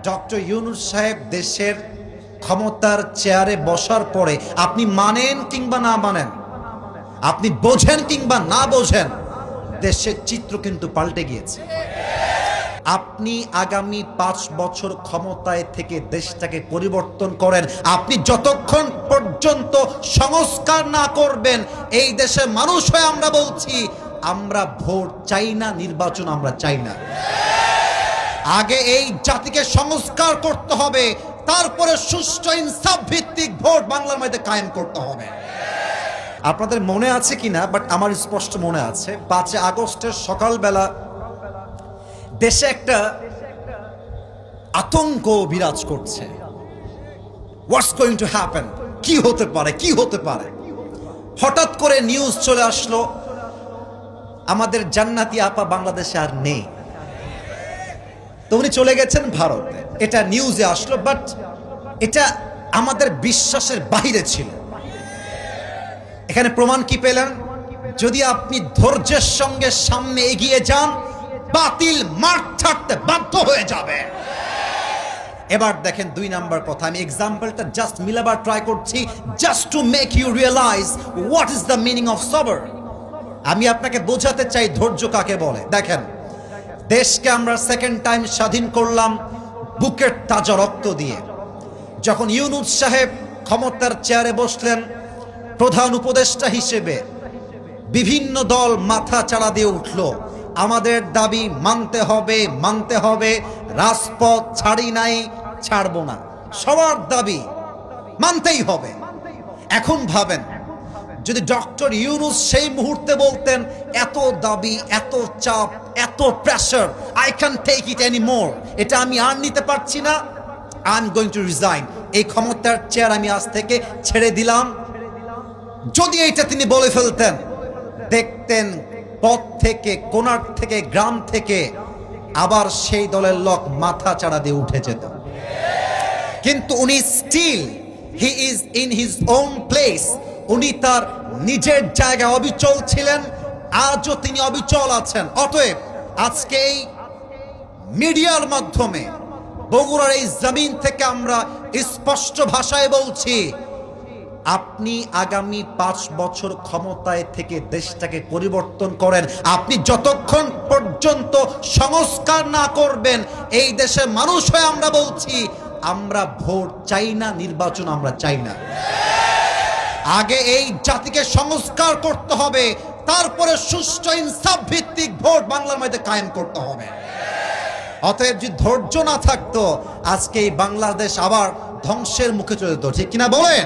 Doctor Yunus সাহেব দেশের ক্ষমতার চেয়ারে বসার পরে আপনি মানেন কিংবা না মানেন, আপনি বোঝেন কিংবা না বোঝেন, দেশের চিত্র কিন্তু পাল্টে গিয়েছে। আপনি আগামী 5 বছর ক্ষমতায় থেকে দেশটাকে পরিবর্তন করেন, আপনি যতক্ষণ পর্যন্ত সংস্কার না করবেন, এই দেশের মানুষ হয়ে আমরা বলছি আমরা ভোট চাই না, নির্বাচন আমরা চাই না। আগে এই জাতিকে সংস্কার করতে হবে, তারপরে সুষ্ঠু ইনসাফ ভিত্তিক ভোট বাংলার মধ্যে কায়েম করতে হবে। আপনাদের মনে আছে কিনা, বাট আমার স্পষ্ট মনে আছে 5 আগস্টের সকালবেলা দেশে একটা আতঙ্ক বিরাজ করছে। হোয়াটস গোয়িং টু হ্যাপেন, কি হতে পারে, কি হতে পারে। হঠাৎ করে নিউজ চলে আসলো আমাদের জান্নাতি আপা বাংলাদেশে আর নেই, তো উনি চলে গেছেন ভারতে। এটা নিউজে আসলো, বাট এটা আমাদের বিশ্বাসের বাইরে ছিল। এখানে প্রমাণ কি পেলেন? যদি আপনি ধৈর্যের সঙ্গে সামনে এগিয়ে যান, বাতিল মাঠ ছাড়তে বাধ্য হয়ে যাবে। এবার দেখেন 2 নাম্বার কথা, আমি এক্সাম্পলটা জাস্ট মিলাবার ট্রাই করছি, just to make you realise what is the meaning of সবর। আমি আপনাকে বোঝাতে চাই ধৈর্য কাকে বলে। দেখেন, দেশকে আমরা সেকেন্ড টাইম স্বাধীন করলাম বুকের তাজা রক্ত দিয়ে। যখন ইউনূস সাহেব ক্ষমতার চেয়ারে বসলেন প্রধান উপদেষ্টা হিসেবে, বিভিন্ন দল মাথা চাড়া দিয়ে উঠল, আমাদের দাবি মানতে হবে, মানতে হবে, রাজপথ ছাড়ি নাই, ছাড়বো না, সবার দাবি মানতেই হবে। এখন ভাবেন, যদি ডক্টর ইউনূস সেই মুহূর্তে বলতেন এত দাবি, এত চাপ, এত pressure, I can take it any more, এটা আমি আর নিতে পারছি না, I am going to resign, এই ক্ষমতার চেয়ার আমি আজ থেকে ছেড়ে দিলাম, যদি এইটা তিনি বলে ফেলতেন, দেখতেন পথ থেকে, কোনার থেকে, গ্রাম থেকে আবার সেই দলের লোক মাথা চাড়া দিয়ে উঠে যেত। কিন্তু উনি still, he is in his own place, উনি তার নিজের জায়গায় অবিচল ছিলেন, আজও তিনি অবিচল আছেন। অতএব আজকে এই মিডিয়ার মাধ্যমে বগুড়ার এই জমিন থেকে আমরা স্পষ্ট ভাষায় বলছি, আপনি আগামী 5 বছর ক্ষমতায় থেকে দেশটাকে পরিবর্তন করেন, আপনি যতক্ষণ পর্যন্ত সংস্কার না করবেন, এই দেশের মানুষ হয়ে আমরা বলছি আমরা ভোট চাই না, নির্বাচন আমরা চাই না। আগে এই জাতিকে সংস্কার করতে হবে, তারপরে সুষ্ঠু ইনসাফ ভিত্তিক ভোট বাংলার মধ্যে কায়েম করতে হবে। অতএব যদি ধৈর্য না থাকতো, আজকে এই বাংলাদেশ আবার ধ্বংসের মুখে চলে যেত। ঠিক কিনা বলেন?